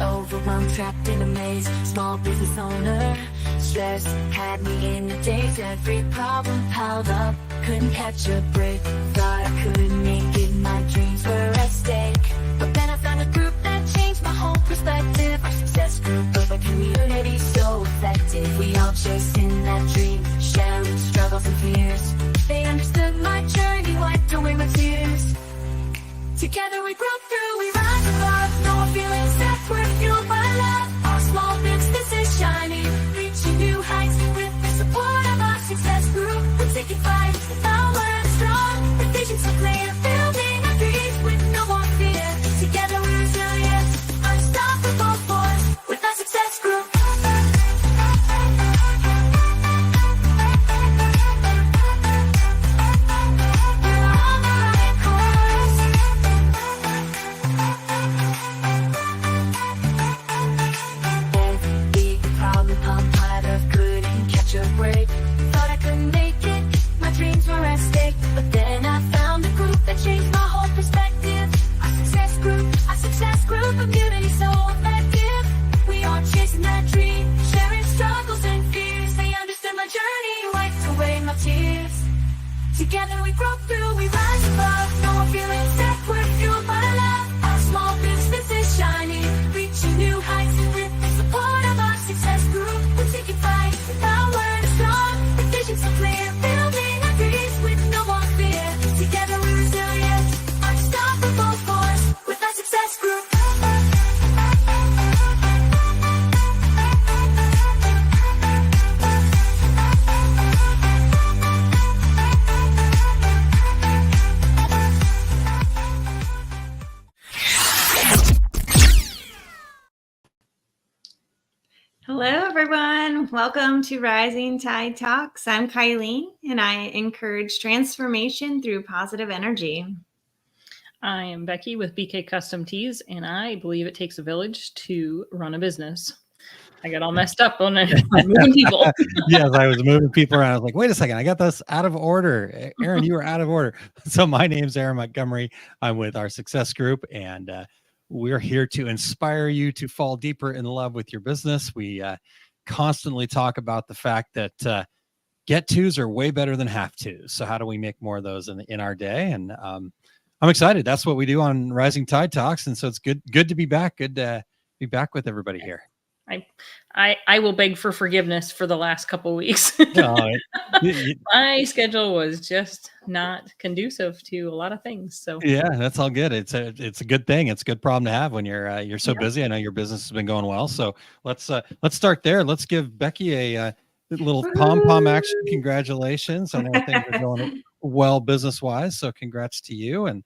overwhelmed, trapped in a maze, small business owner. Stress had me in a daze, every problem piled up, couldn't catch a break. Thought I couldn't make it, my dreams were at stake. But then I found a group that changed my whole perspective. Our success group of a community so effective. We all chasing that dream, sharing struggles and fears. They understood my journey, wiped away my tears. Together we broke through, we rise above. No more feeling stuck, we're fueled by love. Our small business is shining, reaching new heights. With the support of our success group, we're taking flight. Our word is strong, the vision so clear. Building our dreams with no more fear. Together we're resilient, unstoppable force. With our success group. But then I found a group that changed my whole perspective. Our success group, community so effective. We are chasing that dream, sharing struggles and fears. They understood my journey, wiped away my tears. Together we broke through, we rise above. No more feeling stuck, we're fueled by love. Our small business is shining, reaching new heights. And with the support of our success group, we're taking flight. Our word is strong, the vision so clear. Building our dreams with no more fear. Together we're resilient, unstoppable force. With our success group. Hello, everyone. Welcome to Rising Tide Talks. I'm Kylene, and I encourage transformation through positive energy. I am Becky with BK Custom Tees, and I believe it takes a village to run a business. I got all messed up on moving people. Yes, I was moving people around. I was like, wait a second, I got this out of order. Aaron, you were out of order. So my name's Aaron Montgomery. I'm with our success group, and we're here to inspire you to fall deeper in love with your business. We constantly talk about the fact that get tos are way better than have tos. So how do we make more of those in our day? And I'm excited. That's what we do on Rising Tide Talks. And so it's good to be back. Good to be back with everybody here. I will beg for forgiveness for the last couple of weeks. My schedule was just not conducive to a lot of things. So yeah, that's all good. It's a good thing. It's a good problem to have when you're so busy. I know your business has been going well. So let's start there. Let's give Becky a little pom action. Congratulations. I know things are going well business wise. So congrats to you. And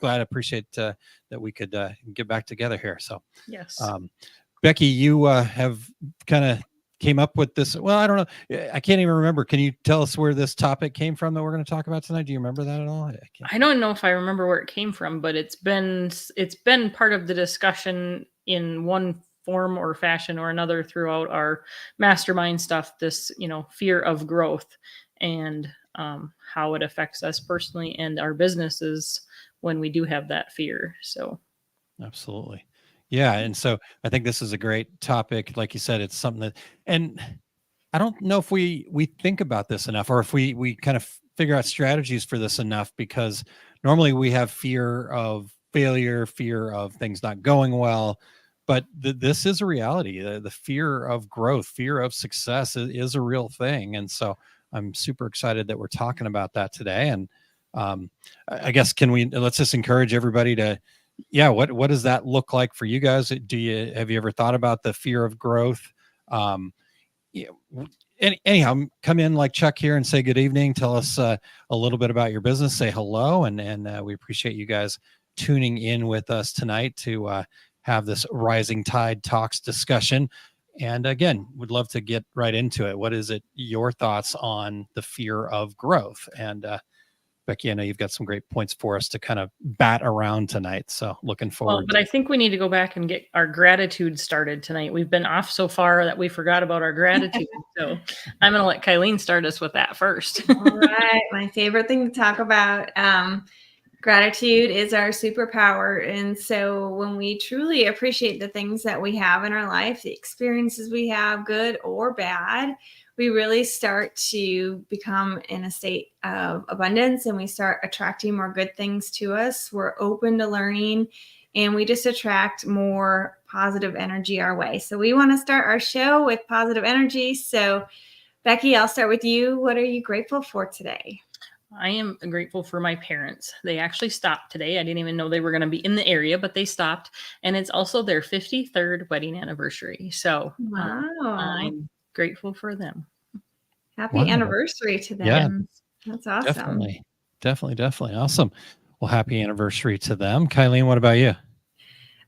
appreciate that we could get back together here. So yes. Becky, you have kind of came up with this. Well, I don't know. I can't even remember. Can you tell us where this topic came from that we're going to talk about tonight? Do you remember that at all? I don't know if I remember where it came from, but it's been part of the discussion in one form or fashion or another throughout our mastermind stuff. This, fear of growth and how it affects us personally and our businesses when we do have that fear. So, absolutely. Yeah. And so I think this is a great topic. Like you said, it's something that, and I don't know if we think about this enough, or if we kind of figure out strategies for this enough, because normally we have fear of failure, fear of things not going well, but this is a reality. The fear of growth, fear of success is a real thing. And so I'm super excited that we're talking about that today. And I guess let's just encourage everybody to, what does that look like for you guys? Have you ever thought about the fear of growth? Anyhow, come in like Chuck here and say good evening. Tell us a little bit about your business. Say hello, and we appreciate you guys tuning in with us tonight to have this Rising Tide Talks discussion. And again, would love to get right into it. What is it? Your thoughts on the fear of growth? And Becky, I know you've got some great points for us to kind of bat around tonight. So looking forward. But I think we need to go back and get our gratitude started tonight. We've been off so far that we forgot about our gratitude. So I'm going to let Kylene start us with that first. All right. My favorite thing to talk about. Gratitude is our superpower. And so when we truly appreciate the things that we have in our life, the experiences we have, good or bad, we really start to become in a state of abundance, and we start attracting more good things to us. We're open to learning, and we just attract more positive energy our way. So we want to start our show with positive energy. So Becky, I'll start with you. What are you grateful for today? I am grateful for my parents. They actually stopped today. I didn't even know they were going to be in the area, but they stopped. And it's also their 53rd wedding anniversary. So Wow. I'm grateful for them. Happy anniversary to them. Yeah, that's awesome. Definitely awesome. Well, happy anniversary to them. Kylene, what about you?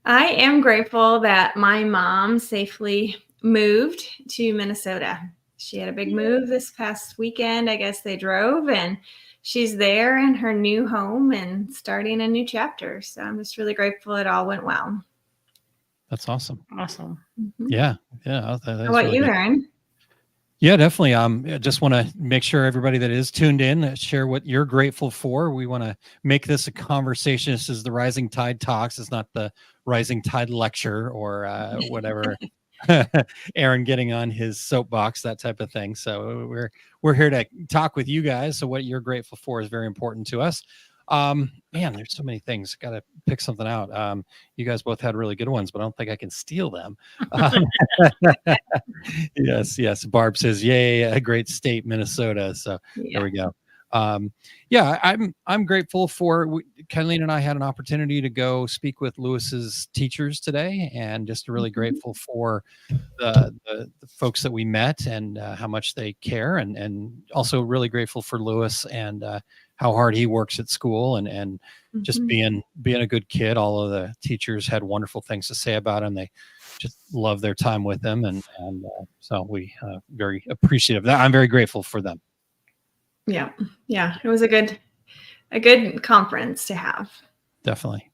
I am grateful that my mom safely moved to Minnesota. She had a big move this past weekend. I guess they drove, and she's there in her new home and starting a new chapter. So I'm just really grateful it all went well. That's awesome. Awesome. Mm-hmm. Yeah. How about you, Aaron? Yeah, definitely. I just want to make sure everybody that is tuned in, share what you're grateful for. We want to make this a conversation. This is the Rising Tide Talks. It's not the Rising Tide Lecture or whatever. Aaron getting on his soapbox, that type of thing. So we're here to talk with you guys. So what you're grateful for is very important to us. Man, there's so many things. Got to pick something out. You guys both had really good ones, but I don't think I can steal them. Yes. Barb says, "Yay, a great state, Minnesota." So there we go. I'm grateful for Kylene and I had an opportunity to go speak with Lewis's teachers today, and just really grateful for the folks that we met and how much they care, and also really grateful for Lewis and how hard he works at school and just being a good kid. All of the teachers had wonderful things to say about him. They just love their time with him, and so we very appreciative of that. I'm very grateful for them. Yeah. It was a good conference to have. Definitely.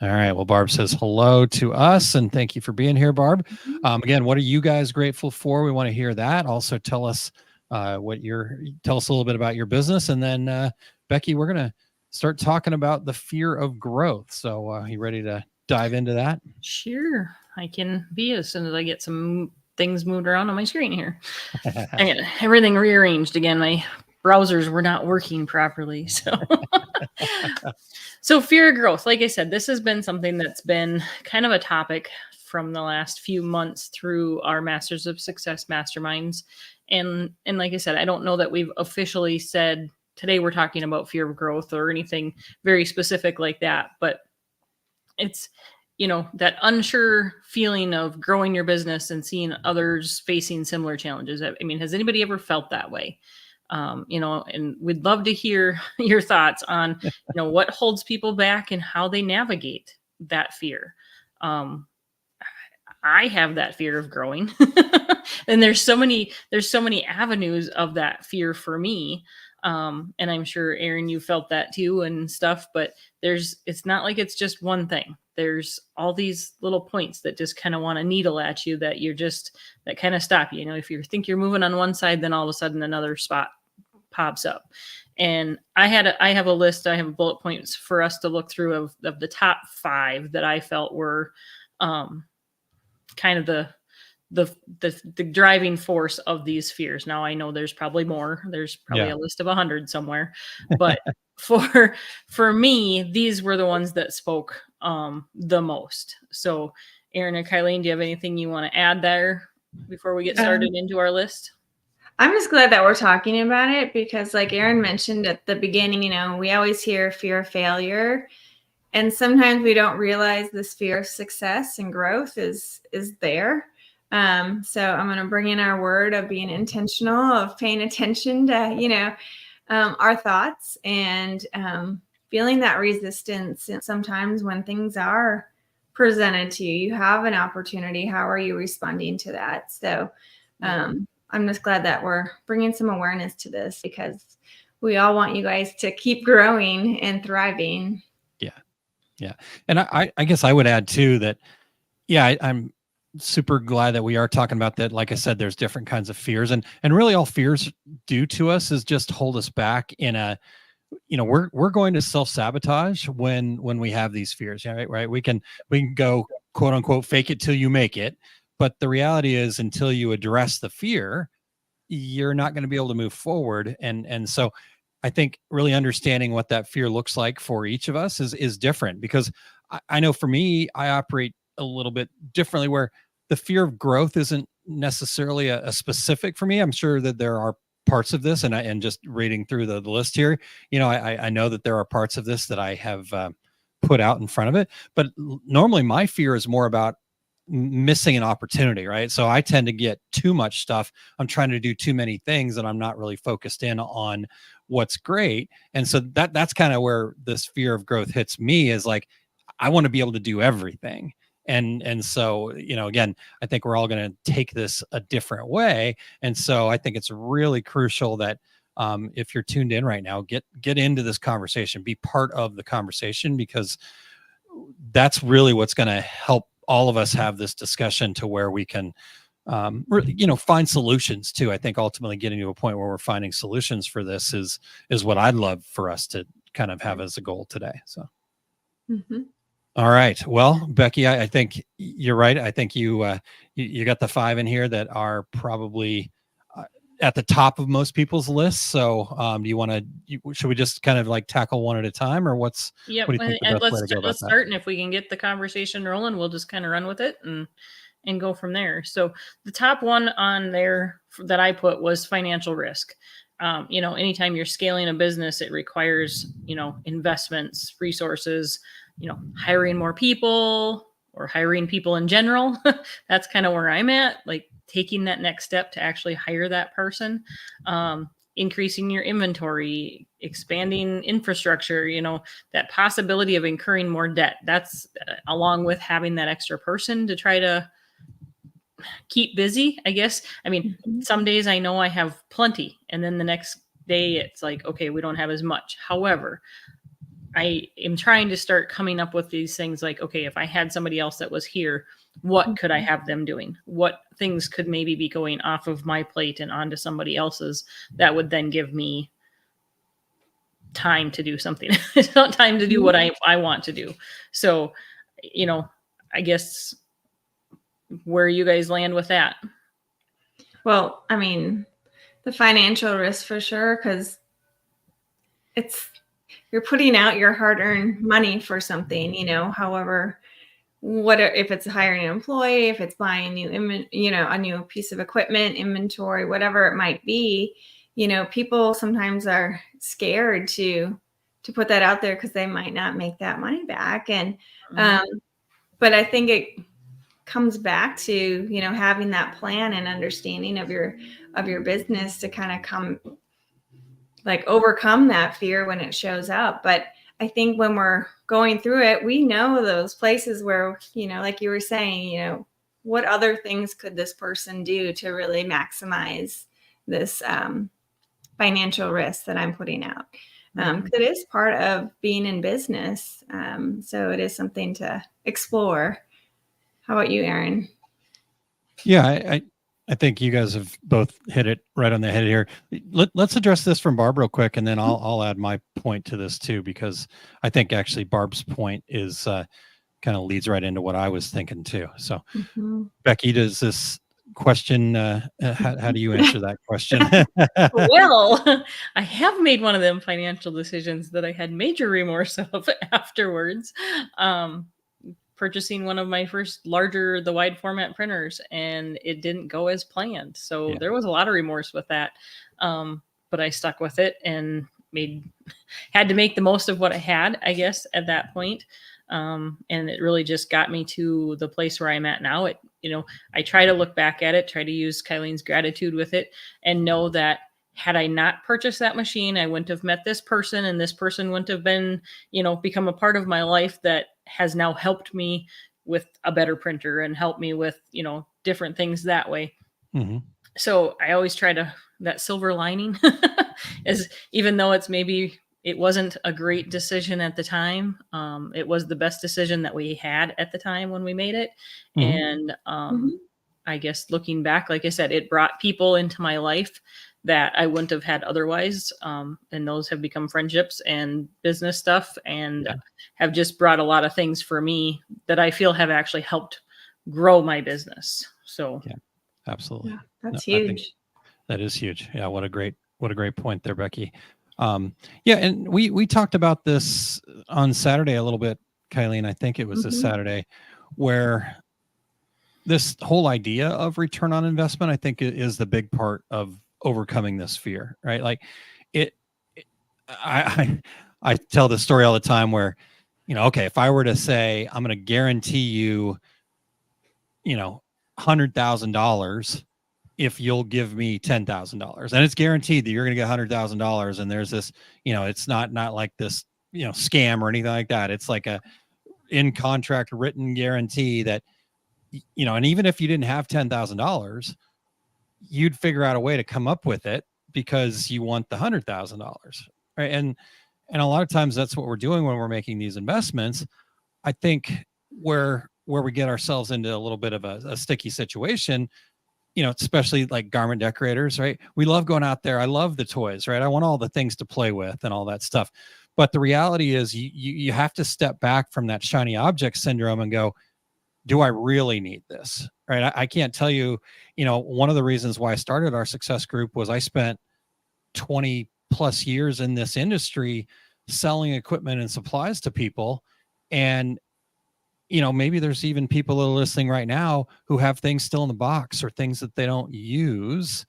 All right. Well, Barb says hello to us, and thank you for being here, Barb. Again, what are you guys grateful for? We want to hear that. Also, tell us tell us a little bit about your business, and then Becky, we're gonna start talking about the fear of growth. So, are you ready to dive into that? Sure, I can be as soon as I get some things moved around on my screen here. I got everything rearranged again. My browsers were not working properly. So fear of growth. Like I said, this has been something that's been kind of a topic from the last few months through our Masters of Success masterminds. And like I said, I don't know that we've officially said today we're talking about fear of growth or anything very specific like that, but it's, that unsure feeling of growing your business and seeing others facing similar challenges. I mean, has anybody ever felt that way? And we'd love to hear your thoughts on, what holds people back and how they navigate that fear. I have that fear of growing and there's so many avenues of that fear for me. And I'm sure Aaron, you felt that too and stuff, but it's not like it's just one thing. There's all these little points that just kind of want to needle at you that that kind of stop you. If you think you're moving on one side, then all of a sudden another spot pops up. And I have a list, I have bullet points for us to look through of the top 5 that I felt were kind of the driving force of these fears. Now I know there's probably more. There's probably a list of 100 somewhere, but for me, these were the ones that spoke the most. So Aaron or Kylene, do you have anything you want to add there before we get started into our list? I'm just glad that we're talking about it because like Aaron mentioned at the beginning, we always hear fear of failure. And sometimes we don't realize this fear of success and growth is there. So I'm going to bring in our word of being intentional, of paying attention to, our thoughts and feeling that resistance. And sometimes when things are presented to you, you have an opportunity. How are you responding to that? So I'm just glad that we're bringing some awareness to this because we all want you guys to keep growing and thriving. Yeah. And I guess I would add too that, I'm super glad that we are talking about that. Like I said, there's different kinds of fears and really all fears do to us is just hold us back in a we're going to self-sabotage when we have these fears. Right. We can go, quote unquote, fake it till you make it. But the reality is, until you address the fear, you're not going to be able to move forward. And so I think really understanding what that fear looks like for each of us is different, because I know for me, I operate a little bit differently, where the fear of growth isn't necessarily a specific for me. I'm sure that there are parts of this, and just reading through the list here, I know that there are parts of this that I have put out in front of it, but normally my fear is more about missing an opportunity, right? So I tend to get too much stuff. I'm trying to do too many things, and I'm not really focused in on what's great. And so that's kind of where this fear of growth hits me, is like, I want to be able to do everything. And so, again, I think we're all going to take this a different way. And so I think it's really crucial that if you're tuned in right now, get into this conversation, be part of the conversation, because that's really what's going to help all of us have this discussion to where we can, find solutions too. I think ultimately getting to a point where we're finding solutions for this is what I'd love for us to kind of have as a goal today. So, All right. Well, Becky, I think you're right. I think you got the 5 in here that are probably at the top of most people's lists. So, do you want to? Should we just kind of like tackle one at a time, or what do you think the best way to go about let's that? start, and if we can get the conversation rolling, we'll just kind of run with it and go from there. So the top one on there that I put was financial risk. Anytime you're scaling a business, it requires investments, resources, hiring more people or hiring people in general. That's kind of where I'm at, like taking that next step to actually hire that person, increasing your inventory, expanding infrastructure, that possibility of incurring more debt. That's along with having that extra person to try to keep busy, I guess. I mean, some days I know I have plenty, and then the next day it's like, okay, we don't have as much. However, I am trying to start coming up with these things like, okay, if I had somebody else that was here, what could I have them doing? What things could maybe be going off of my plate and onto somebody else's that would then give me time to do something, time to do what I want to do. So, I guess where you guys land with that. Well, I mean, the financial risk for sure, because you're putting out your hard-earned money for something, however, if it's hiring an employee, if it's buying a new piece of equipment, inventory, whatever it might be, people sometimes are scared to put that out there because they might not make that money back. And, but I think it comes back to, having that plan and understanding of your business to kind of overcome that fear when it shows up. But I think when we're going through it, we know those places where, like you were saying, what other things could this person do to really maximize this financial risk that I'm putting out? Because it is part of being in business. So it is something to explore. How about you, Aaron? Yeah, I think you guys have both hit it right on the head here. Let's address this from Barb real quick, and then I'll add my point to this too, because I think actually Barb's point is kind of leads right into what I was thinking too. So, Becky, does this question, how do you answer that question? Well, I have made one of them financial decisions that I had major remorse of afterwards. Purchasing one of my first the wide format printers, and it didn't go as planned. So there was a lot of remorse with that. But I stuck with it and had to make the most of what I had, I guess, at that point. And it really just got me to the place where I'm at now. I try to look back at it, try to use Kylene's gratitude with it, and know that had I not purchased that machine, I wouldn't have met this person, and this person wouldn't have been, become a part of my life that has now helped me with a better printer and helped me with, different things that way. So I always try that silver lining is, even though it wasn't a great decision at the time, it was the best decision that we had at the time when we made it. And I guess looking back, like I said, it brought people into my life that I wouldn't have had otherwise. And those have become friendships and business stuff, and have just brought a lot of things for me that I feel have actually helped grow my business. So yeah, absolutely. Yeah, that's I think huge. that is huge. Yeah, what a great point there, Becky. Yeah, and we talked about this on Saturday a little bit, Kylene. I think it was this Saturday, where this whole idea of return on investment, I think, is the big part of overcoming this fear, right? Like I tell this story all the time where, okay, if I were to say I'm going to guarantee you, $100,000 if you'll give me $10,000, and it's guaranteed that you're going to get $100,000, and there's this, it's not like this, scam or anything like that. It's like a in contract written guarantee that, and even if you didn't have $10,000, you'd figure out a way to come up with it because you want the $100,000, right? And a lot of times that's what we're doing when we're making these investments. I think where we get ourselves into a little bit of a sticky situation, especially like garment decorators, right? We love going out there. I love the toys, right? I want all the things to play with and all that stuff. But the reality is you have to step back from that shiny object syndrome and go, do I really need this? Right. I can't tell you, one of the reasons why I started our success group was I spent 20 plus years in this industry selling equipment and supplies to people. And, maybe there's even people that are listening right now who have things still in the box or things that they don't use.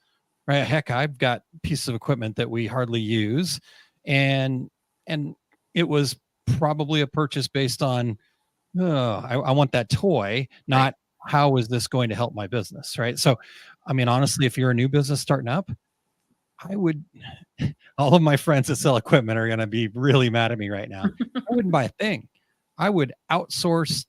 Right. Heck, I've got pieces of equipment that we hardly use. And it was probably a purchase based on, I want that toy, not how is this going to help my business, right? So, I mean, honestly, if you're a new business starting up, I would, all of my friends that sell equipment are going to be really mad at me right now. I wouldn't buy a thing. I would outsource,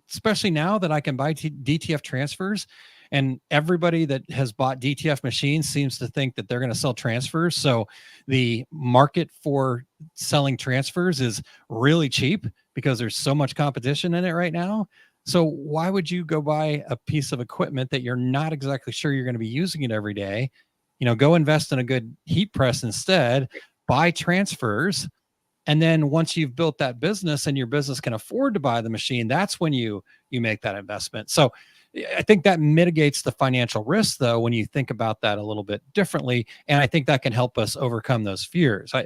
especially now that I can buy DTF transfers, and everybody that has bought DTF machines seems to think that they're going to sell transfers. So the market for selling transfers is really cheap because there's so much competition in it right now. So why would you go buy a piece of equipment that you're not exactly sure you're going to be using it every day? Go invest in a good heat press instead, buy transfers. And then once you've built that business and your business can afford to buy the machine, that's when you make that investment. So I think that mitigates the financial risk, though, when you think about that a little bit differently. And I think that can help us overcome those fears. I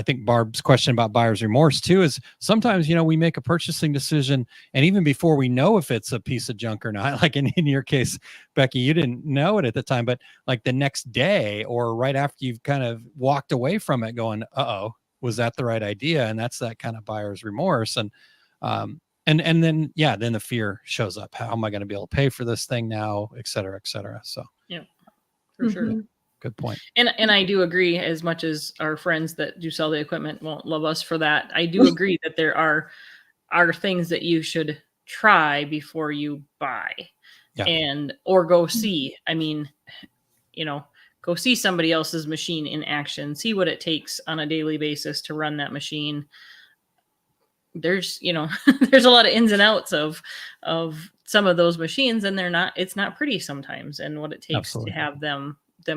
think Barb's question about buyer's remorse too is sometimes, we make a purchasing decision, and even before we know if it's a piece of junk or not, like in your case, Becky, you didn't know it at the time, but like the next day or right after you've kind of walked away from it going, was that the right idea? And that's that kind of buyer's remorse. And then the fear shows up. How am I going to be able to pay for this thing now, et cetera, et cetera. So yeah, for sure. Good point. And I do agree, as much as our friends that do sell the equipment won't love us for that, I do agree that there are things that you should try before you buy or go see. I mean, go see somebody else's machine in action, see what it takes on a daily basis to run that machine. There's, there's a lot of ins and outs of some of those machines, and it's not pretty sometimes, and what it takes to have them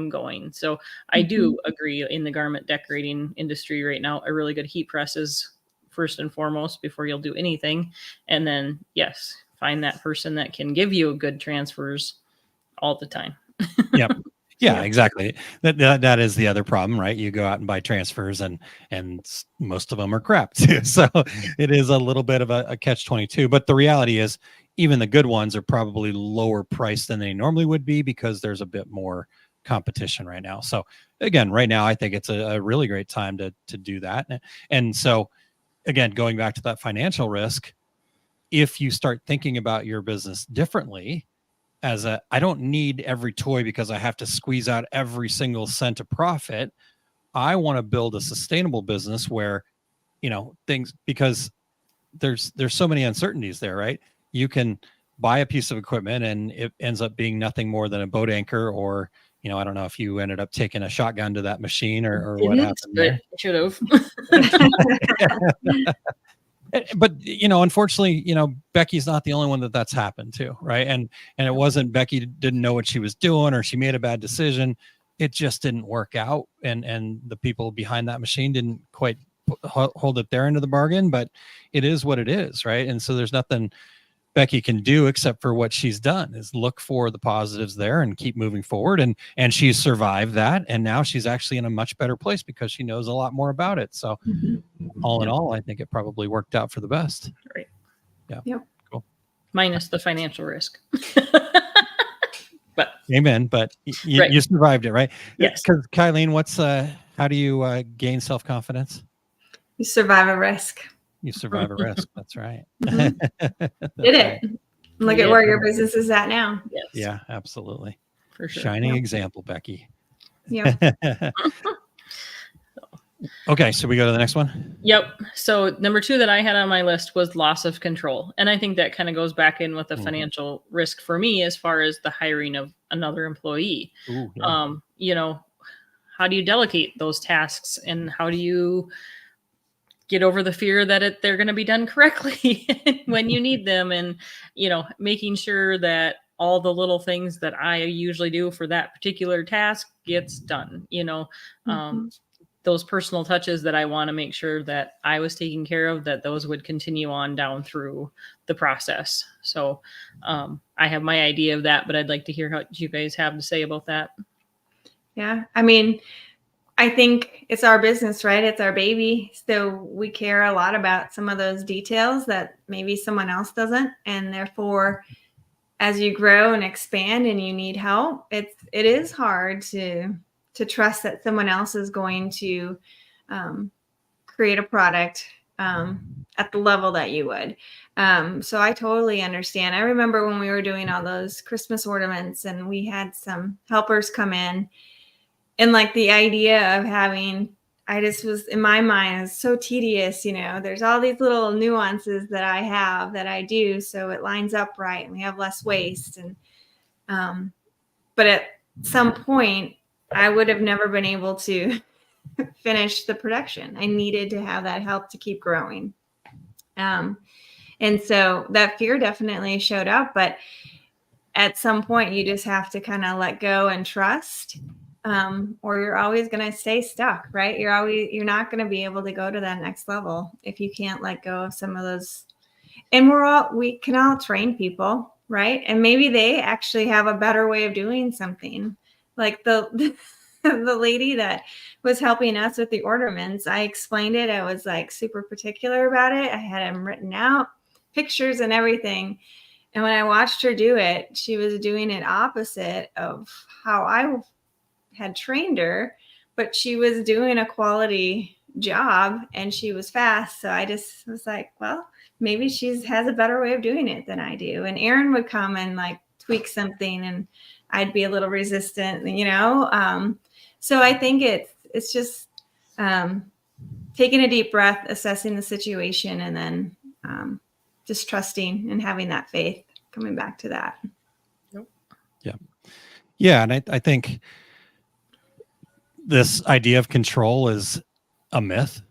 going. So I do agree, in the garment decorating industry right now, a really good heat press is first and foremost before you'll do anything. And then, yes, find that person that can give you good transfers all the time. Yep. Yeah, exactly. That is the other problem, right? You go out and buy transfers, and most of them are crap too. So it is a little bit of a catch-22. But the reality is, even the good ones are probably lower priced than they normally would be because there's a bit more competition right now. So again, right now, I think it's a really great time to do that. And so again, going back to that financial risk, if you start thinking about your business differently, I don't need every toy because I have to squeeze out every single cent of profit. I want to build a sustainable business where, things, because there's so many uncertainties there, right? You can buy a piece of equipment and it ends up being nothing more than a boat anchor, or, I don't know if you ended up taking a shotgun to that machine or what happened there. Should have. But unfortunately, Becky's not the only one that's happened to, right? And it wasn't Becky didn't know what she was doing or she made a bad decision. It just didn't work out, and the people behind that machine didn't quite hold up their end of the bargain. But it is what it is, right? And so there's nothing Becky can do except for what she's done, is look for the positives there and keep moving forward. And she's survived that. And now she's actually in a much better place because she knows a lot more about it. So all in all, I think it probably worked out for the best. Right. Yeah. Yep. Cool. Minus the financial risk. But amen. But Right. you survived it, right? Yes. Because Kylene, how do you gain self-confidence? You survive a risk. You survive a risk. That's right. Mhm. That's Did it. right. Look at where your business is at now. yes. Yeah, absolutely. For sure. Shining Yep. example, Becky. Yeah. Okay, so we go to the next one. Yep. So number 2 that I had on my list was loss of control. And I think that kind of goes back in with the financial risk for me as far as the hiring of another employee. Ooh, yeah. How do you delegate those tasks, and how do you get over the fear that they're going to be done correctly when you need them, and making sure that all the little things that I usually do for that particular task gets done. Those personal touches that I want to make sure that I was taking care of, that those would continue on down through the process. So I have my idea of that, but I'd like to hear what you guys have to say about that. Yeah. I mean, I think it's our business, right? It's our baby. So we care a lot about some of those details that maybe someone else doesn't. And therefore, as you grow and expand and you need help, it is hard to trust that someone else is going to create a product at the level that you would. So I totally understand. I remember when we were doing all those Christmas ornaments and we had some helpers come in, and like the idea of having, I just was in my mind, it was so tedious. There's all these little nuances that I have that I do, so it lines up right and we have less waste. And but at some point, I would have never been able to finish the production. I needed to have that help to keep growing. And so that fear definitely showed up, but at some point you just have to kind of let go and trust, or you're always going to stay stuck, right? You're not going to be able to go to that next level if you can't let go of some of those. And we can all train people, right? And maybe they actually have a better way of doing something. Like the lady that was helping us with the ornaments, I explained it. I was like super particular about it. I had them written out, pictures and everything. And when I watched her do it, she was doing it opposite of how I had trained her, but she was doing a quality job and she was fast. So I just was like, well, maybe she has a better way of doing it than I do. And Aaron would come and like tweak something and I'd be a little resistant, so I think it's just taking a deep breath, assessing the situation, and then just trusting and having that faith, coming back to that. Yeah. And I think this idea of control is a myth.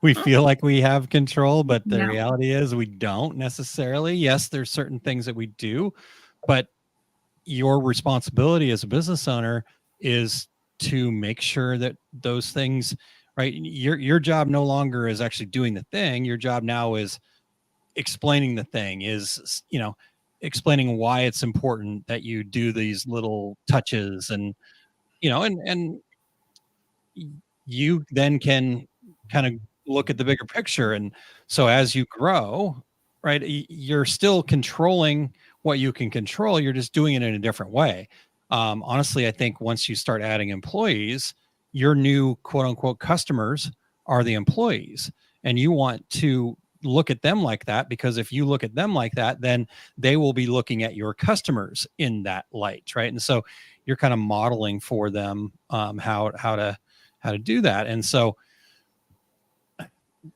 We feel like we have control, but the reality is we don't necessarily. Yes, there's certain things that we do, but your responsibility as a business owner is to make sure that those things, right? Your job no longer is actually doing the thing. Your job now is explaining the thing, is, explaining why it's important that you do these little touches, and, and you then can kind of look at the bigger picture. And so as you grow, right, you're still controlling what you can control. You're just doing it in a different way. Honestly, I think once you start adding employees, your new quote unquote customers are the employees, and you want to look at them like that, because if you look at them like that, then they will be looking at your customers in that light, right? And so you're kind of modeling for them how to do that. And so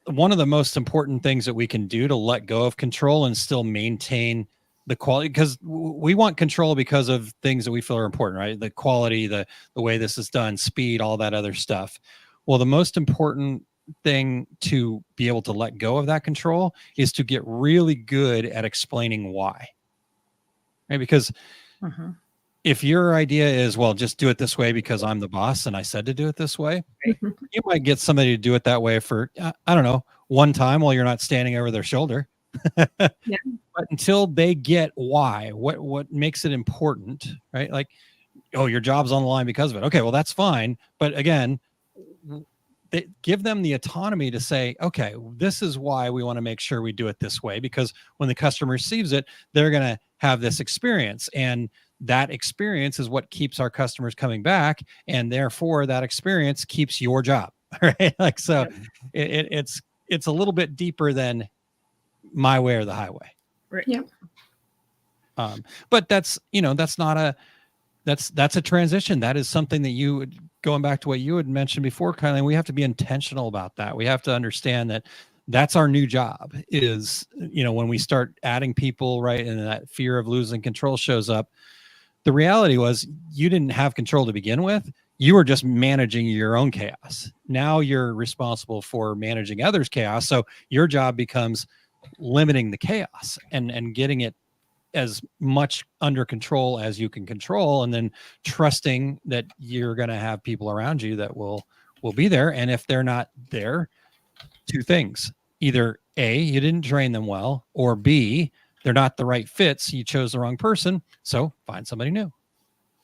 one of the most important things that we can do to let go of control and still maintain the quality, because we want control because of things that we feel are important, right? The quality, the way this is done, speed, all that other stuff. Well, the most important thing to be able to let go of that control is to get really good at explaining why. Right? Because if your idea is, well, just do it this way because I'm the boss and I said to do it this way, you might get somebody to do it that way for, I don't know, one time while you're not standing over their shoulder. Yeah. But until they get why, what makes it important, right? Like, oh, your job's on the line because of it. Okay, well, that's fine. But again, they give them the autonomy to say, okay, this is why we want to make sure we do it this way, because when the customer receives it, they're going to have this experience, and that experience is what keeps our customers coming back, and therefore that experience keeps your job. Right? Like, so it's a little bit deeper than my way or the highway. Right. Yeah. But that's a transition. That is something that you, going back to what you had mentioned before, Kylie, we have to be intentional about that. We have to understand that that's our new job is, when we start adding people, right, and that fear of losing control shows up, the reality was you didn't have control to begin with. You were just managing your own chaos. Now you're responsible for managing others' chaos. So your job becomes limiting the chaos and getting it as much under control as you can control, and then trusting that you're going to have people around you that will be there. And if they're not there, two things: either A, you didn't train them well, or B, they're not the right fit, so you chose the wrong person, so find somebody new.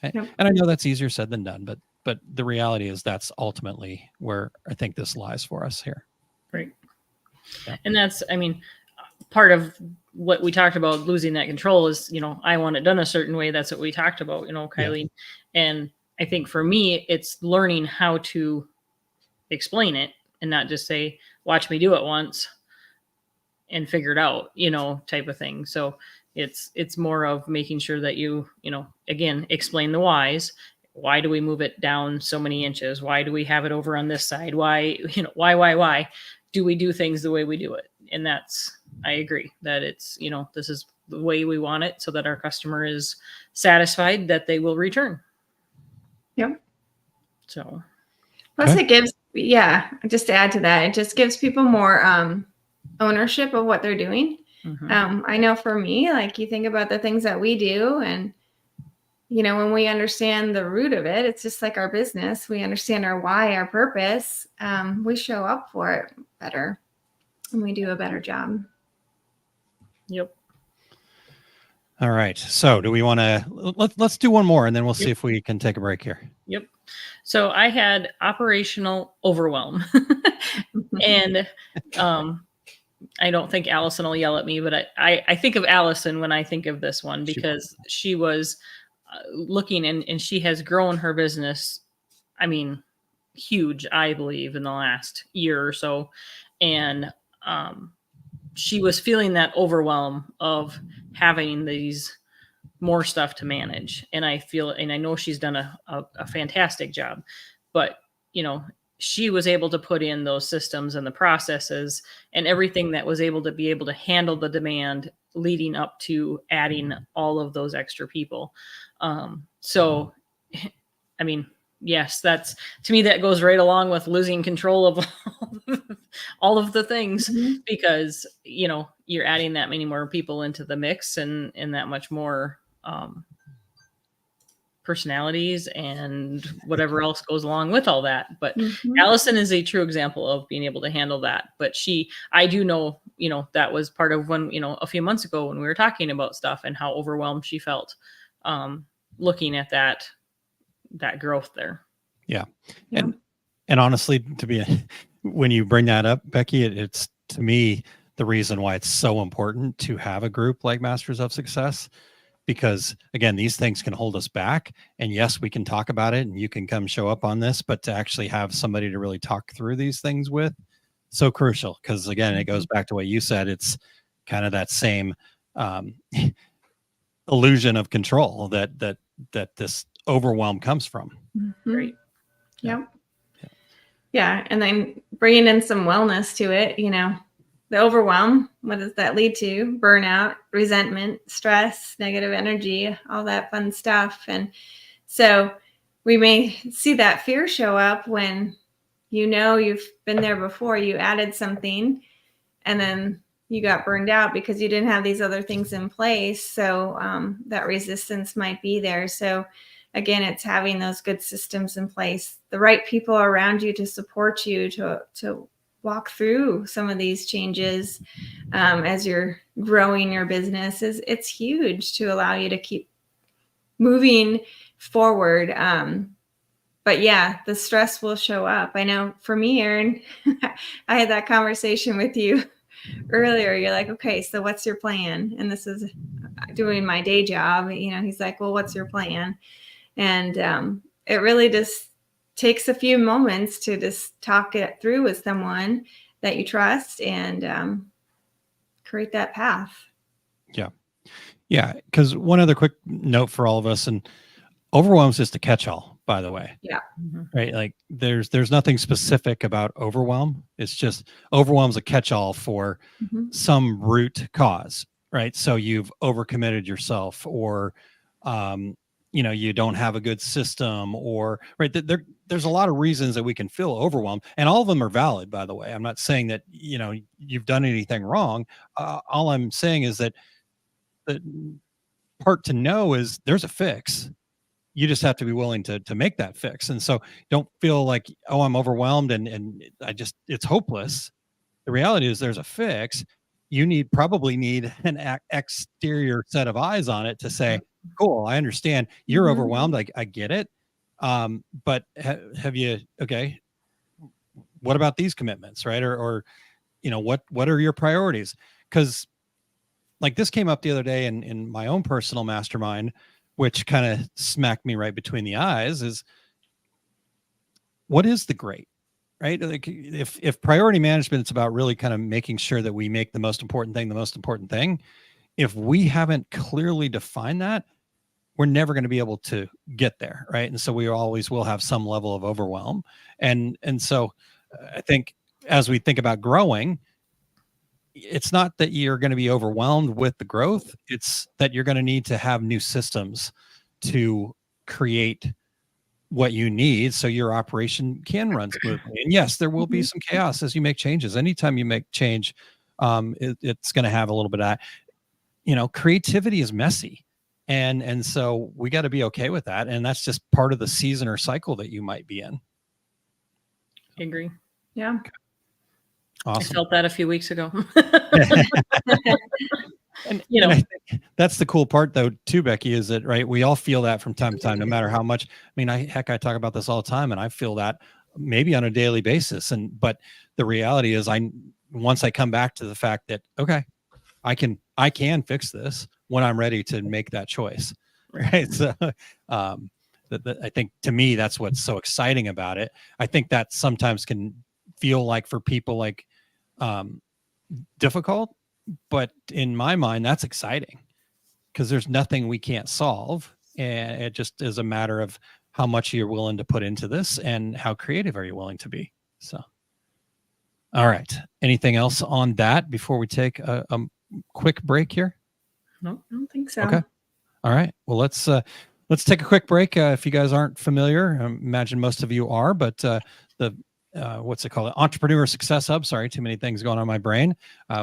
Yep. And I know that's easier said than done, but the reality is that's ultimately where I think this lies for us here. Right. Yeah. And that's, part of what we talked about, losing that control, is, I want it done a certain way. That's what we talked about, Kylie. Yeah. And I think for me, it's learning how to explain it and not just say, watch me do it once and figure it out, type of thing. So it's more of making sure that you, again, explain the whys. Why do we move it down so many inches? Why do we have it over on this side? Why, why do we do things the way we do it? And I agree that it's, this is the way we want it so that our customer is satisfied that they will return. Yep. So. Plus it gives, just to add to that, it just gives people more ownership of what they're doing. I know for me, like, you think about the things that we do, and, when we understand the root of it, it's just like our business. We understand our why, our purpose. We show up for it better, and we do a better job. Yep. All right. So do we want to, let's do one more, and then we'll see if we can take a break here. Yep. So I had operational overwhelm and, I don't think Allison will yell at me, but I think of Allison when I think of this one, because she was looking and she has grown her business. Huge, I believe, in the last year or so. And, she was feeling that overwhelm of having these more stuff to manage. And I know she's done a fantastic job, but, she was able to put in those systems and the processes and everything that was able to handle the demand leading up to adding all of those extra people. So, yes, that's, to me, that goes right along with losing control of all of the things, because, you're adding that many more people into the mix and that much more personalities and whatever else goes along with all that. But Allison is a true example of being able to handle that. But I do know, that was part of when, a few months ago when we were talking about stuff and how overwhelmed she felt, looking at that growth there. Yeah. And honestly, when you bring that up, Becky, it's, to me, the reason why it's so important to have a group like Masters of Success, because again, these things can hold us back, and yes, we can talk about it and you can come show up on this, but to actually have somebody to really talk through these things with, so crucial. Because again, it goes back to what you said. It's kind of that same illusion of control that this overwhelm comes from. Right. Yep. Yeah. And then bringing in some wellness to it, the overwhelm, what does that lead to? Burnout, resentment, stress, negative energy, all that fun stuff. And so we may see that fear show up when, you've been there before, you added something and then you got burned out because you didn't have these other things in place. So that resistance might be there. So again, it's having those good systems in place, the right people around you to support you to walk through some of these changes as you're growing your business. It's huge to allow you to keep moving forward. But yeah, the stress will show up. I know for me, Aaron, I had that conversation with you earlier. You're like, okay, so what's your plan? And this is doing my day job. He's like, well, what's your plan? And it really just takes a few moments to just talk it through with someone that you trust and create that path. Yeah. Yeah. Because one other quick note for all of us, and overwhelm is just a catch-all, by the way. Yeah. Right. Like there's nothing specific about overwhelm. It's just overwhelm's a catch-all for some root cause. Right. So you've overcommitted yourself, or you don't have a good system, or there's a lot of reasons that we can feel overwhelmed, and all of them are valid, by the way. I'm not saying that you've done anything wrong. All I'm saying is that the part to know is there's a fix. You just have to be willing to make that fix. And so don't feel like, oh, I'm overwhelmed and it's hopeless. The reality is there's a fix. You probably need an exterior set of eyes on it to say, cool, I understand you're overwhelmed. I get it. But have you, okay, what about these commitments, right? Or what are your priorities? Because like this came up the other day in my own personal mastermind, which kind of smacked me right between the eyes, is what is the great, right? Like if priority management is about really kind of making sure that we make the most important thing, if we haven't clearly defined that, we're never going to be able to get there, right? And so we always will have some level of overwhelm. And so I think as we think about growing, it's not that you're going to be overwhelmed with the growth. It's that you're going to need to have new systems to create what you need so your operation can run smoothly. And yes, there will be some chaos as you make changes. Anytime you make change, it's going to have a little bit of that. Creativity is messy. And so we got to be okay with that. And that's just part of the season or cycle that you might be in. I agree. Yeah. Awesome. I felt that a few weeks ago. And I think that's the cool part though too, Becky, is that, right, we all feel that from time to time, no matter how much. I talk about this all the time, and I feel that maybe on a daily basis. But the reality is once I come back to the fact that, okay, I can fix this when I'm ready to make that choice. Right. So I think to me, that's what's so exciting about it. I think that sometimes can feel like for people like difficult, but in my mind, that's exciting because there's nothing we can't solve. And it just is a matter of how much you're willing to put into this and how creative are you willing to be. So, all right. Anything else on that before we take a quick break here? No, I don't think so. Okay. All right. Well, let's take a quick break. If you guys aren't familiar, I imagine most of you are, but what's it called? Entrepreneur Success Hub. Sorry, too many things going on in my brain.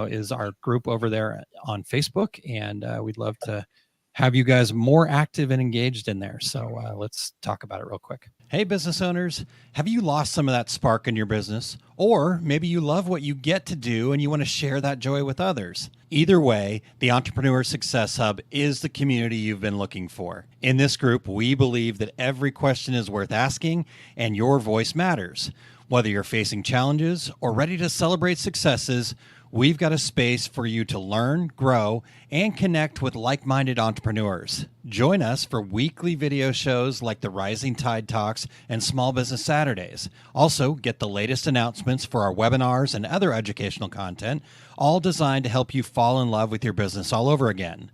Is our group over there on Facebook, and we'd love to have you guys more active and engaged in there. So let's talk about it real quick. Hey, business owners, have you lost some of that spark in your business? Or maybe you love what you get to do and you want to share that joy with others. Either way, the Entrepreneur Success Hub is the community you've been looking for. In this group, we believe that every question is worth asking and your voice matters. Whether you're facing challenges or ready to celebrate successes, we've got a space for you to learn, grow, and connect with like-minded entrepreneurs. Join us for weekly video shows like the Rising Tide Talks and Small Business Saturdays. Also, get the latest announcements for our webinars and other educational content, all designed to help you fall in love with your business all over again.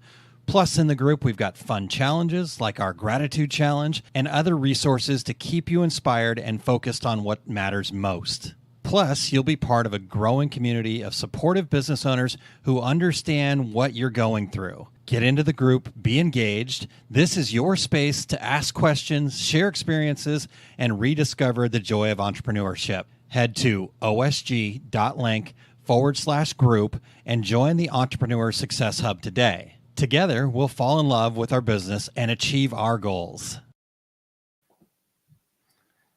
Plus, in the group, we've got fun challenges like our Gratitude Challenge and other resources to keep you inspired and focused on what matters most. Plus, you'll be part of a growing community of supportive business owners who understand what you're going through. Get into the group, be engaged. This is your space to ask questions, share experiences, and rediscover the joy of entrepreneurship. head to osg.link/group and join the Entrepreneur Success Hub today. Together, we'll fall in love with our business and achieve our goals.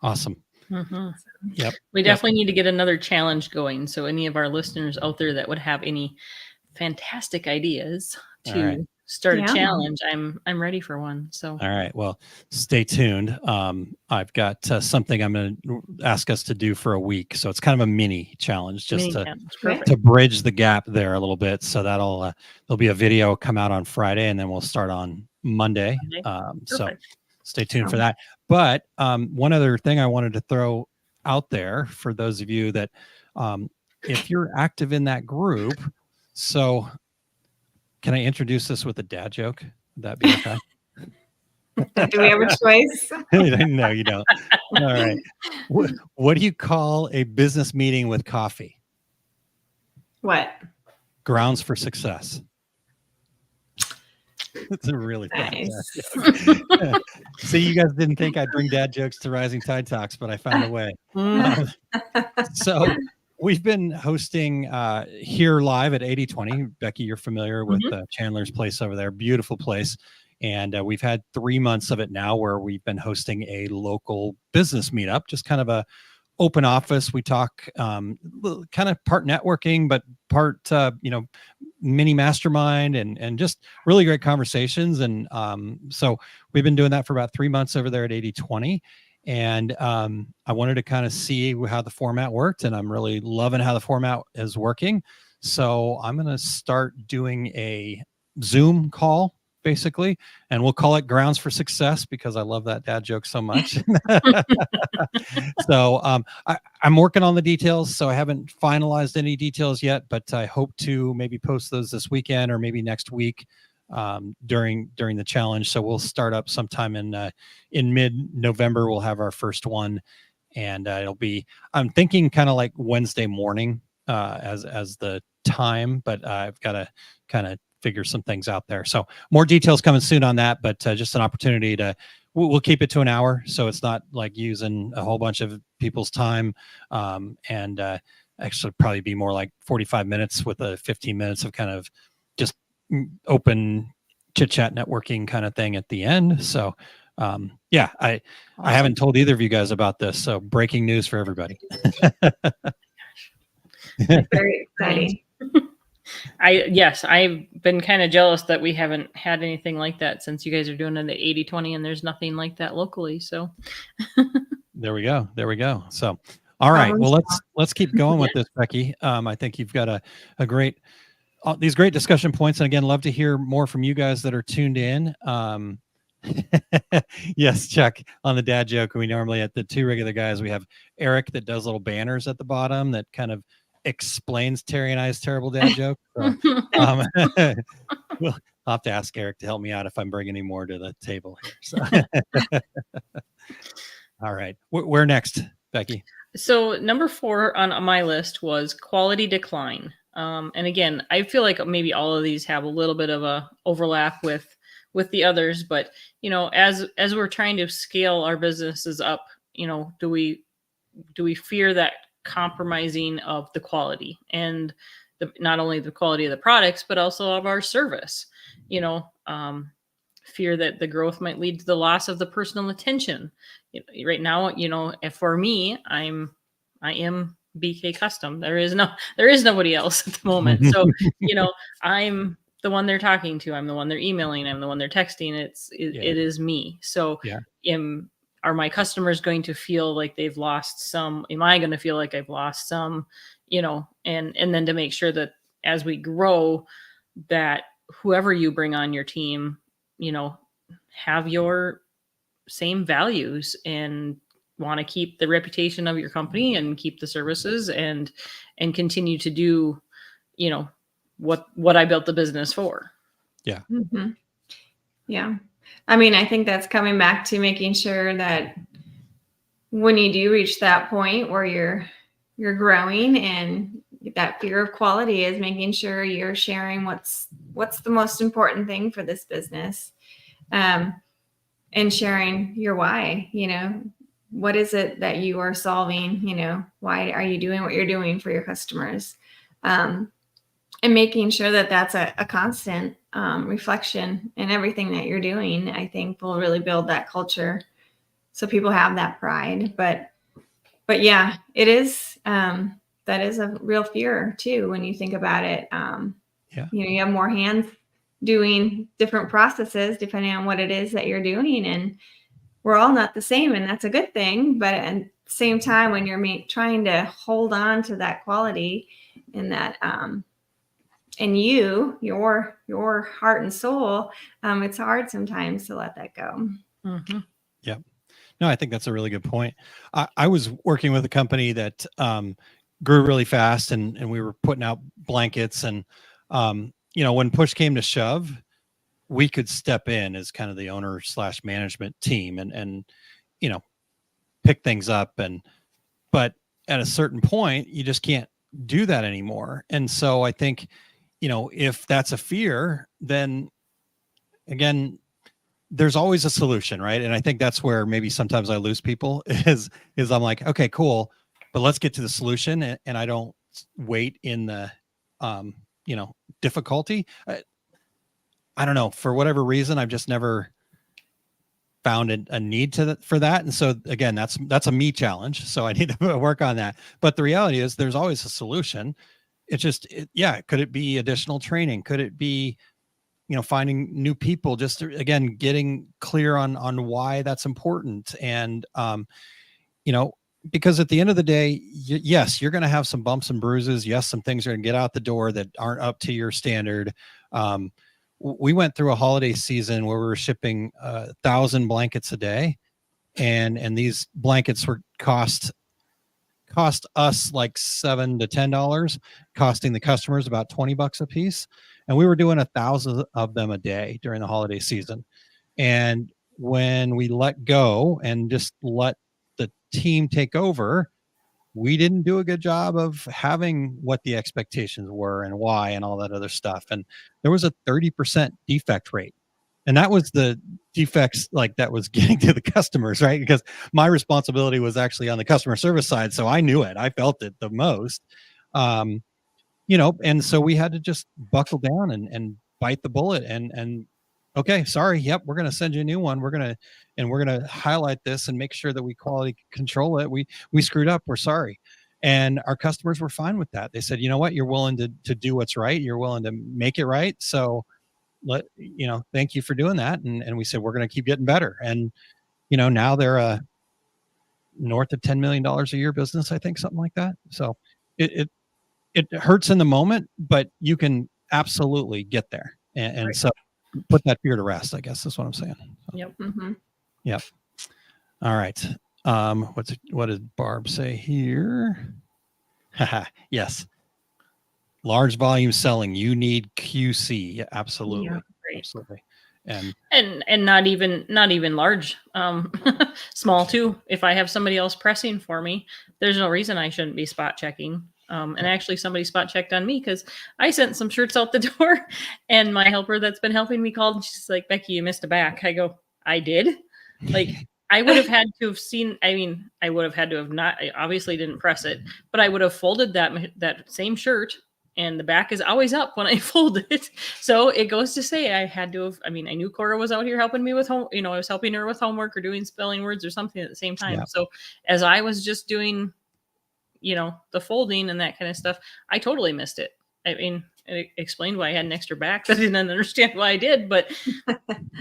Awesome. Mhm. Yep. We definitely need to get another challenge going. So any of our listeners out there that would have any fantastic ideas All to right. start Yeah. a challenge, I'm ready for one. So All right. Well, stay tuned. I've got something I'm going to ask us to do for a week. So it's kind of a mini challenge just mini to challenge, Okay. perfect. to bridge the gap there a little bit. So that'll there'll be a video come out on Friday, and then we'll start on Monday. Monday. So Perfect. stay tuned for that. But one other thing I wanted to throw out there for those of you that if you're active in that group, so can I introduce this with a dad joke? Would that be okay? Do we have a choice? No, you don't. All right. What do you call a business meeting with coffee? What? Grounds for success. It's a really fun Nice. dad joke. See, you guys didn't think I'd bring dad jokes to Rising Tide Talks, but I found a way. So we've been hosting here live at 8020. Becky, you're familiar with Chandler's place over there. Beautiful place. And we've had 3 months of it now where we've been hosting a local business meetup, just kind of a open office. We talk kind of part networking, but part, mini mastermind and just really great conversations. And so we've been doing that for about 3 months over there at 8020. And I wanted to kind of see how the format worked, and I'm really loving how the format is working. So I'm going to start doing a Zoom call, basically, and we'll call it Grounds for Success because I love that dad joke so much. So I'm working on the details, so I haven't finalized any details yet, but I hope to maybe post those this weekend or maybe next week during the challenge. So we'll start up sometime in mid-November. We'll have our first one, and I'm thinking kind of like Wednesday morning as the time, but I've got to kind of figure some things out there. So more details coming soon on that, but just an opportunity we'll keep it to an hour. So it's not like using a whole bunch of people's time, and actually probably be more like 45 minutes with 15 minutes of kind of just open chit chat networking kind of thing at the end. So yeah, I haven't told either of you guys about this. So breaking news for everybody. Very exciting. I've been kind of jealous that we haven't had anything like that since you guys are doing it at 8020 and there's nothing like that locally. So there we go. So, all right, well, let's keep going with this, Becky. I think you've got a great, these great discussion points. And again, love to hear more from you guys that are tuned in. Yes, Chuck, on the dad joke, we normally at the two regular guys, we have Eric that does little banners at the bottom that kind of explains Terry and I's terrible dad joke. So, I'll have to ask Eric to help me out if I'm bringing any more to the table here. So. All right. Where next, Becky? So number 4 on my list was quality decline. And again, I feel like maybe all of these have a little bit of a overlap with the others, but as we're trying to scale our businesses up, do we fear that compromising of the quality and not only the quality of the products, but also of our service, fear that the growth might lead to the loss of the personal attention. Right now, if for me, I am BK Custom. There is nobody else at the moment. So, I'm the one they're talking to. I'm the one they're emailing. I'm the one they're texting. It is me. So are my customers going to feel like they've lost some? Am I going to feel like I've lost some, and then to make sure that as we grow, that whoever you bring on your team, have your same values and want to keep the reputation of your company and keep the services and continue to do, what I built the business for. Yeah. Mm-hmm. Yeah. I mean, I think that's coming back to making sure that when you do reach that point where you're growing, and that fear of quality is making sure you're sharing what's the most important thing for this business, and sharing your why. what is it that you are solving? Why are you doing what you're doing for your customers? And making sure that that's a constant reflection in everything that you're doing, I think will really build that culture. So people have that pride, but yeah, it is, that is a real fear too, when you think about it. You have more hands doing different processes depending on what it is that you're doing. And we're all not the same, and that's a good thing. But at the same time, when you're trying to hold on to that quality and that, and your heart and soul, it's hard sometimes to let that go. Mm-hmm. Yeah. No, I think that's a really good point. I was working with a company that grew really fast, and we were putting out blankets, and when push came to shove, we could step in as kind of the owner / management team and pick things up, but at a certain point, you just can't do that anymore. And so I think, if that's a fear, then again, there's always a solution, right? And I think that's where maybe sometimes I lose people is I'm like, okay, cool, but let's get to the solution, and I don't wait in the difficulty. I don't know, for whatever reason, I've just never found a need for that. And so again, that's a me challenge. So I need to work on that. But the reality is there's always a solution. It's just, could it be additional training? Could it be, finding new people, just again, getting clear on why that's important. And, because at the end of the day, yes, you're going to have some bumps and bruises. Yes, some things are going to get out the door that aren't up to your standard. We went through a holiday season where we were shipping 1,000 blankets a day, and these blankets were cost us like $7 to $10, costing the customers about $20 a piece, and we were doing 1,000 of them a day during the holiday season. And when we let go and just let the team take over, we didn't do a good job of having what the expectations were and why and all that other stuff. And there was a 30% defect rate. And that was the defects like that was getting to the customers, right? Because my responsibility was actually on the customer service side. So I knew it. I felt it the most. And so we had to just buckle down and bite the bullet and okay, sorry. Yep. We're going to send you a new one. We're going to highlight this and make sure that we quality control it. We screwed up. We're sorry. And our customers were fine with that. They said, you know what, you're willing to do what's right. You're willing to make it right. So thank you for doing that. And we said, we're going to keep getting better. And, now they're north of $10 million a year business, I think, something like that. So it hurts in the moment, but you can absolutely get there. And right. So put that fear to rest, I guess is what I'm saying. So, Yep. Mm-hmm. Yep. All right. What did Barb say here? Yes. Large volume selling. You need QC. Yeah, absolutely. Yeah, right. Absolutely. And not even large, small too. If I have somebody else pressing for me, there's no reason I shouldn't be spot checking. And actually somebody spot checked on me because I sent some shirts out the door, and my helper that's been helping me called, and she's like, Becky, you missed a back. I go, I did? Like, I would have had to have seen, I would have had to have not, I obviously didn't press it, but I would have folded that same shirt, and the back is always up when I fold it. So it goes to say I had to have, I knew Cora was out here helping me with home, I was helping her with homework or doing spelling words or something at the same time. Yeah. So as I was just doing, the folding and that kind of stuff, I totally missed it. It explained why I had an extra back. I didn't understand why I did, but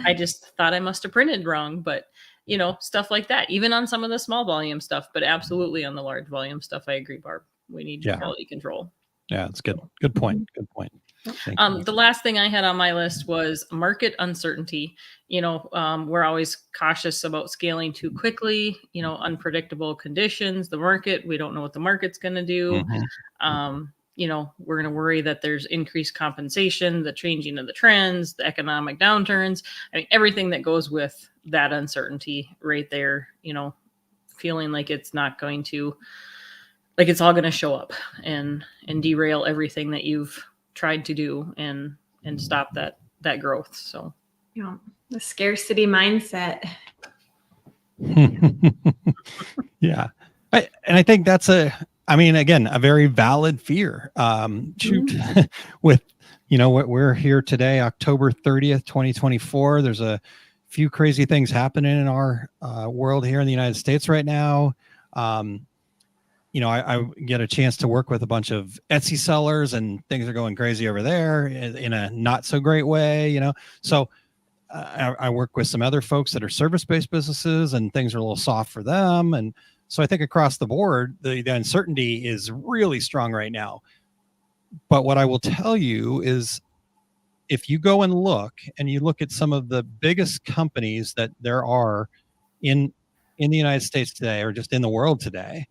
I just thought I must have printed wrong. But, stuff like that, even on some of the small volume stuff, but absolutely on the large volume stuff, I agree, Barb. We need quality control. Yeah, it's good. Good point. Good point. The last thing I had on my list was market uncertainty. We're always cautious about scaling too quickly, unpredictable conditions, the market, we don't know what the market's going to do. Mm-hmm. We're going to worry that there's increased compensation, the changing of the trends, the economic downturns. Everything that goes with that uncertainty right there, feeling like it's not going to, like it's all going to show up and derail everything that you've tried to do and stop that growth. So the scarcity mindset. Yeah. And I think that's again, a very valid fear. Shoot, with, we're here today, October 30th, 2024. There's a few crazy things happening in our world here in the United States right now. I get a chance to work with a bunch of Etsy sellers, and things are going crazy over there in a not so great way, So I work with some other folks that are service-based businesses, and things are a little soft for them. And so I think across the board, the uncertainty is really strong right now. But what I will tell you is, if you go and you look at some of the biggest companies that there are in the United States today, or just in the world today,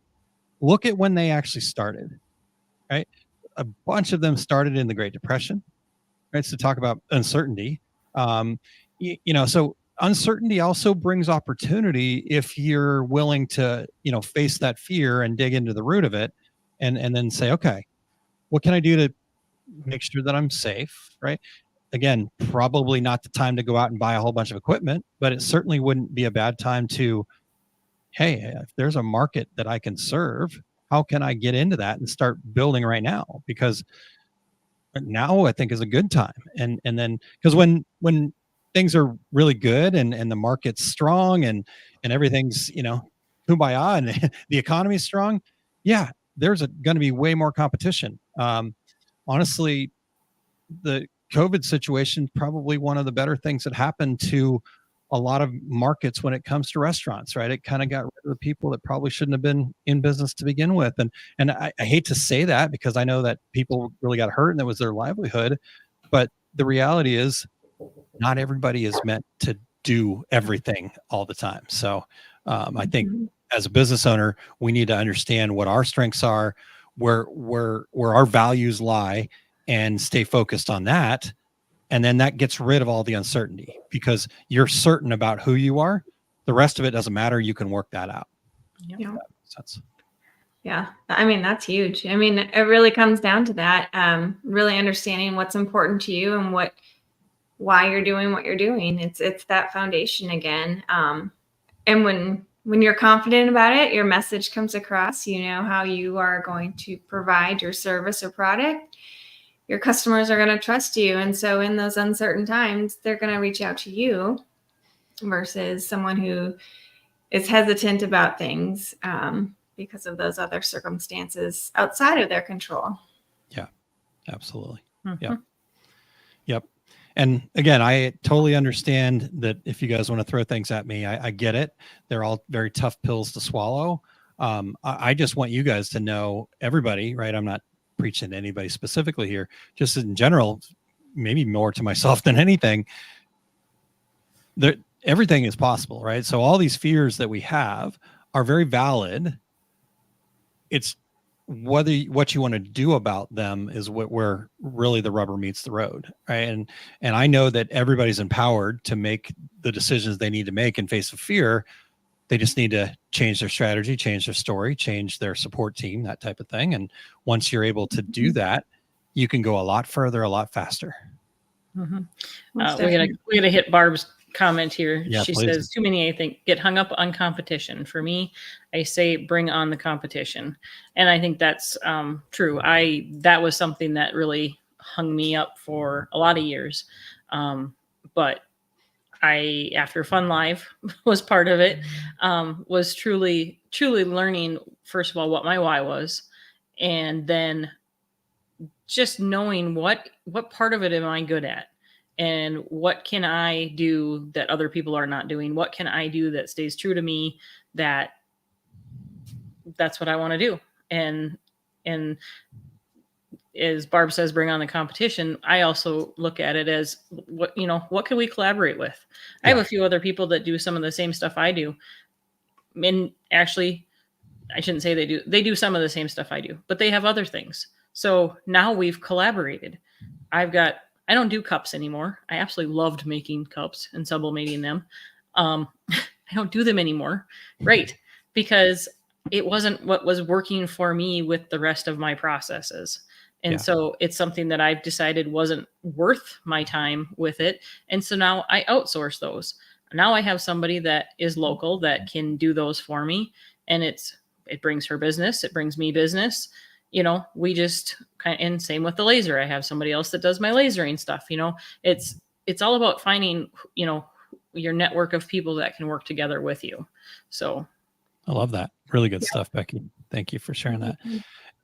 look at when they actually started, right? A bunch of them started in the Great Depression, right? So talk about uncertainty. So uncertainty also brings opportunity if you're willing to, face that fear and dig into the root of it, and then say, okay, what can I do to make sure that I'm safe, right? Again, probably not the time to go out and buy a whole bunch of equipment, but it certainly wouldn't be a bad time to, hey, if there's a market that I can serve, how can I get into that and start building right now? Because now I think is a good time. And then, because when things are really good, and the market's strong, and everything's, kumbaya, and the economy's strong, yeah, there's going to be way more competition. Honestly, the COVID situation, probably one of the better things that happened to a lot of markets when it comes to restaurants, right? It kind of got rid of the people that probably shouldn't have been in business to begin with. And I hate to say that, because I know that people really got hurt and that was their livelihood. But the reality is, not everybody is meant to do everything all the time. So I think as a business owner, we need to understand what our strengths are, where our values lie, and stay focused on that. And then that gets rid of all the uncertainty, because you're certain about who you are. The rest of it doesn't matter. You can work that out. Yeah. That makes sense. Yeah. I mean, that's huge. I mean, it really comes down to that. Really understanding what's important to you and why you're doing what you're doing. It's that foundation again. And when you're confident about it, your message comes across, how you are going to provide your service or product. Your customers are going to trust you. And so in those uncertain times, they're going to reach out to you versus someone who is hesitant about things because of those other circumstances outside of their control. Yeah, absolutely. Mm-hmm. Yep. And again, I totally understand that if you guys want to throw things at me, I get it. They're all very tough pills to swallow. I just want you guys to know, everybody, right? I'm not preaching to anybody specifically here, just in general, maybe more to myself than anything. Everything is possible, right? So all these fears that we have are very valid. It's what you want to do about them is where really the rubber meets the road, right? And I know that everybody's empowered to make the decisions they need to make in face of fear. They just need to change their strategy, change their story, change their support team, that type of thing. And once you're able to do that, you can go a lot further, a lot faster. Mm-hmm. We gotta hit Barb's comment here. Yeah, she please. says, too many, I think, get hung up on competition. For me, I say bring on the competition. And I think that's true. That was something that really hung me up for a lot of years. But after Fun Live was part of it, was truly learning, first of all, what my why was, and then just knowing what part of it am I good at, and what can I do that other people are not doing? What can I do that stays true to me? That's what I want to do. And as Barb says, bring on the competition. I also look at it as what can we collaborate with? I have a few other people that do some of the same stuff I do. And actually, I shouldn't say they do. They do some of the same stuff I do, but they have other things. So now we've collaborated. I don't do cups anymore. I absolutely loved making cups and sublimating them. I don't do them anymore. Right. Because it wasn't what was working for me with the rest of my processes. And so it's something that I've decided wasn't worth my time with it. And so now I outsource those. now I have somebody that is local that can do those for me. And it brings her business. It brings me business. We just and same with the laser. I have somebody else that does my lasering stuff. It's all about finding, your network of people that can work together with you. So I love that. Really good stuff, Becky. Thank you for sharing that.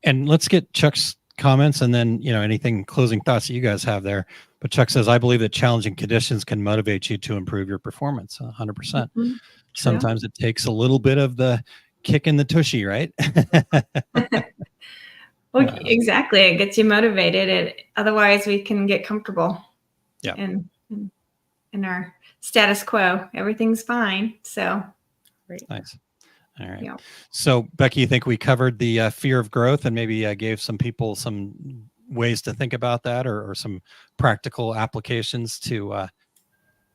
And let's get Chuck's comments and then, anything closing thoughts that you guys have there. But Chuck says, I believe that challenging conditions can motivate you to improve your performance 100%. Sometimes it takes a little bit of the kick in the tushy, right? Well, exactly. It gets you motivated. Otherwise we can get comfortable in our status quo. Everything's fine. So great. Nice. All right. Yeah. So Becky, you think we covered the fear of growth and maybe gave some people some ways to think about that or some practical applications to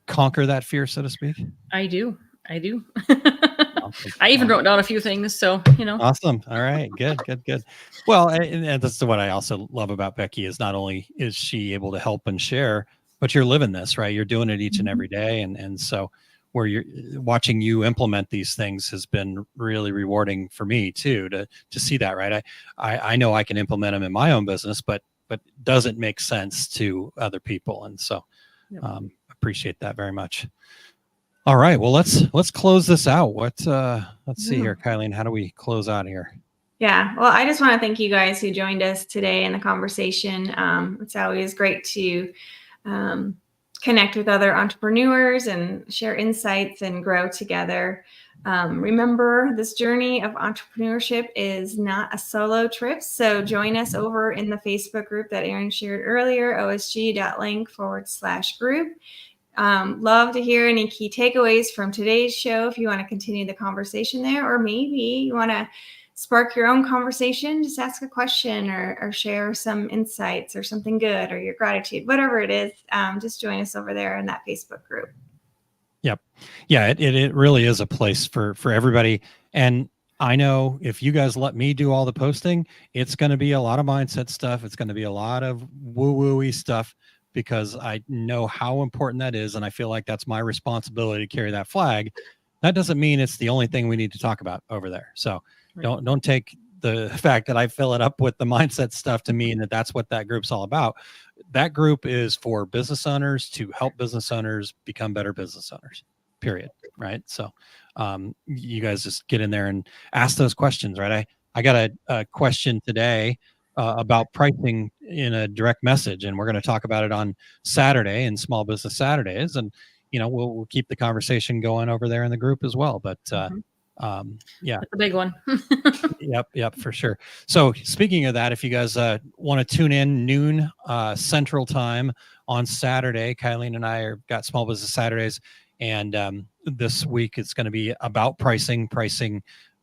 conquer that fear, so to speak? I do. Awesome. I even wrote down a few things. So, Awesome. All right. Good. Well, and that's what I also love about Becky is not only is she able to help and share, but you're living this, right? You're doing it each and every day. And so where you're watching you implement these things has been really rewarding for me too, to see that, right? I know I can implement them in my own business, but doesn't make sense to other people. And so appreciate that very much. All right. Well, let's close this out. Let's see here, Kylene, how do we close out here? Yeah. Well, I just want to thank you guys who joined us today in the conversation. It's always great to connect with other entrepreneurs and share insights and grow together. Remember, this journey of entrepreneurship is not a solo trip. So join us over in the Facebook group that Aaron shared earlier, osg.link/group. Love to hear any key takeaways from today's show if you want to continue the conversation there, or maybe you want to spark your own conversation, just ask a question or share some insights or something good or your gratitude, whatever it is. Just join us over there in that Facebook group. Yep. Yeah, it really is a place for everybody. And I know if you guys let me do all the posting, it's going to be a lot of mindset stuff. It's going to be a lot of woo-woo-y stuff because I know how important that is. And I feel like that's my responsibility to carry that flag. That doesn't mean it's the only thing we need to talk about over there. So don't take the fact that I fill it up with the mindset stuff to mean that that's what that group's all about. That group is for business owners to help business owners become better business owners, period. Right. So you guys just get in there and ask those questions, right? I got a question today about pricing in a direct message, and we're going to talk about it on Saturday in Small Business Saturdays. And, we'll keep the conversation going over there in the group as well. But yeah, that's a big one. Yep, for sure. So speaking of that, if you guys want to tune in noon Central Time on Saturday, Kylene and I got Small Business Saturdays, and this week it's going to be about pricing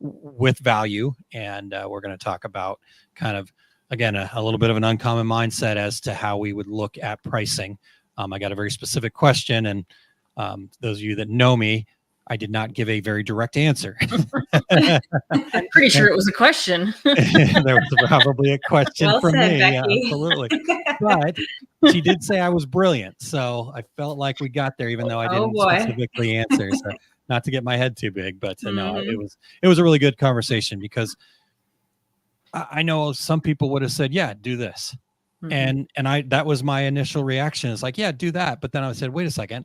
with value, and we're going to talk about kind of again a little bit of an uncommon mindset as to how we would look at pricing. I got a very specific question, and those of you that know me, I did not give a very direct answer. I'm pretty sure it was a question. There was probably a question well from said, me. Becky. Yeah, absolutely. But she did say I was brilliant. So I felt like we got there, even though I didn't specifically answer. So not to get my head too big, but no, it was a really good conversation because I know some people would have said, yeah, do this. And that was my initial reaction. It's like, yeah, do that. But then I said, wait a second.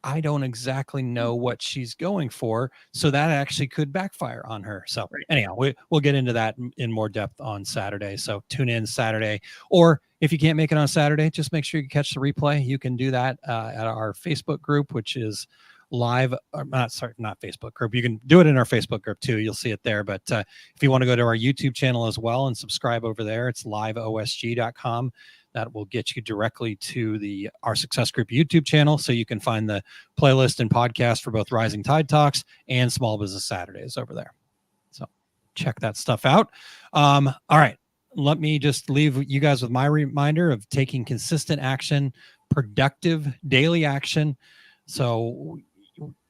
I don't exactly know what she's going for. So that actually could backfire on her. So anyhow, we'll get into that in more depth on Saturday. So tune in Saturday, or if you can't make it on Saturday, just make sure you catch the replay. You can do that at our Facebook group, which is live, not Facebook group. You can do it in our Facebook group too. You'll see it there. But if you want to go to our YouTube channel as well and subscribe over there, it's liveosg.com. That will get you directly to our Success Group YouTube channel, so you can find the playlist and podcast for both Rising Tide Talks and Small Business Saturdays over there. So check that stuff out. All right. Let me just leave you guys with my reminder of taking consistent action, productive daily action. So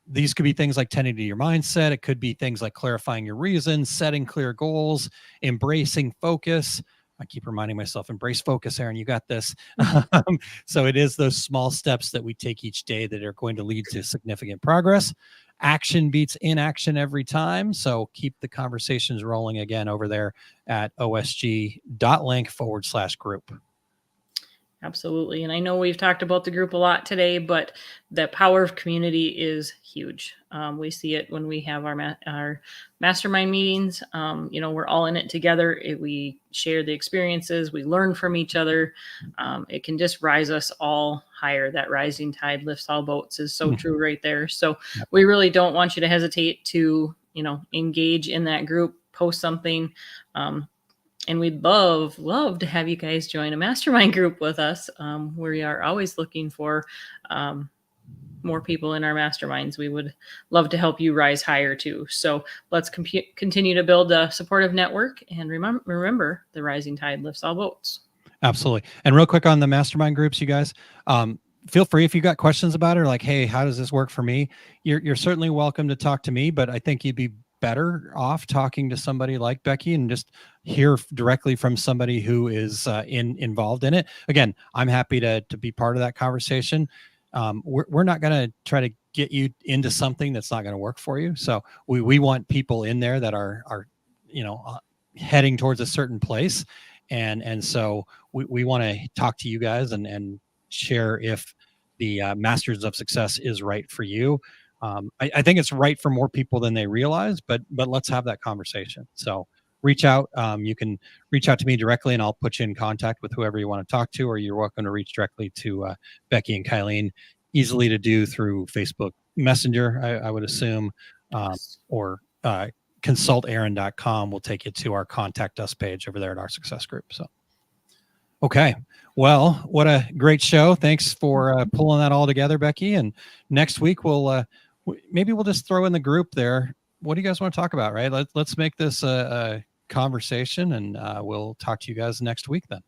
these could be things like tending to your mindset. It could be things like clarifying your reasons, setting clear goals, embracing focus, I keep reminding myself, embrace focus, Aaron, you got this. So it is those small steps that we take each day that are going to lead to significant progress. Action beats inaction every time. So keep the conversations rolling again over there at osg.link/group. Absolutely. And I know we've talked about the group a lot today, but the power of community is huge. We see it when we have our mastermind meetings. We're all in it together. We share the experiences. We learn from each other. It can just rise us all higher. That rising tide lifts all boats is so true right there. So we really don't want you to hesitate to, engage in that group, post something. And we'd love to have you guys join a mastermind group with us. We are always looking for more people in our masterminds. We would love to help you rise higher too. So let's continue to build a supportive network, and remember, the rising tide lifts all boats. Absolutely. And real quick on the mastermind groups, you guys, feel free if you got questions about it, or like, hey, how does this work for me? You're certainly welcome to talk to me, but I think you'd be better off talking to somebody like Becky and just hear directly from somebody who is involved in it. Again, I'm happy to be part of that conversation. We're not going to try to get you into something that's not going to work for you. So we want people in there that are heading towards a certain place. And so we want to talk to you guys and share if the Masters of Success is right for you. I think it's right for more people than they realize, but let's have that conversation. So reach out. You can reach out to me directly, and I'll put you in contact with whoever you want to talk to, or you're welcome to reach directly to Becky and Kylene. Easily to do through Facebook Messenger, I would assume, or consultaaron.com will take you to our contact us page over there at our success group. So, okay. Well, what a great show. Thanks for pulling that all together, Becky. And next week, maybe we'll just throw in the group there. What do you guys want to talk about, right? Let's make this a conversation, and we'll talk to you guys next week then.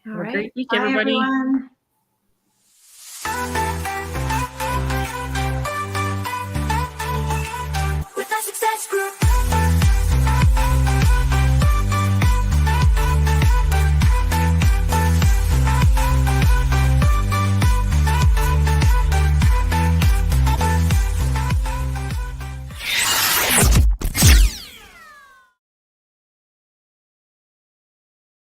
All Have a right. great week, Bye, everybody. everyone.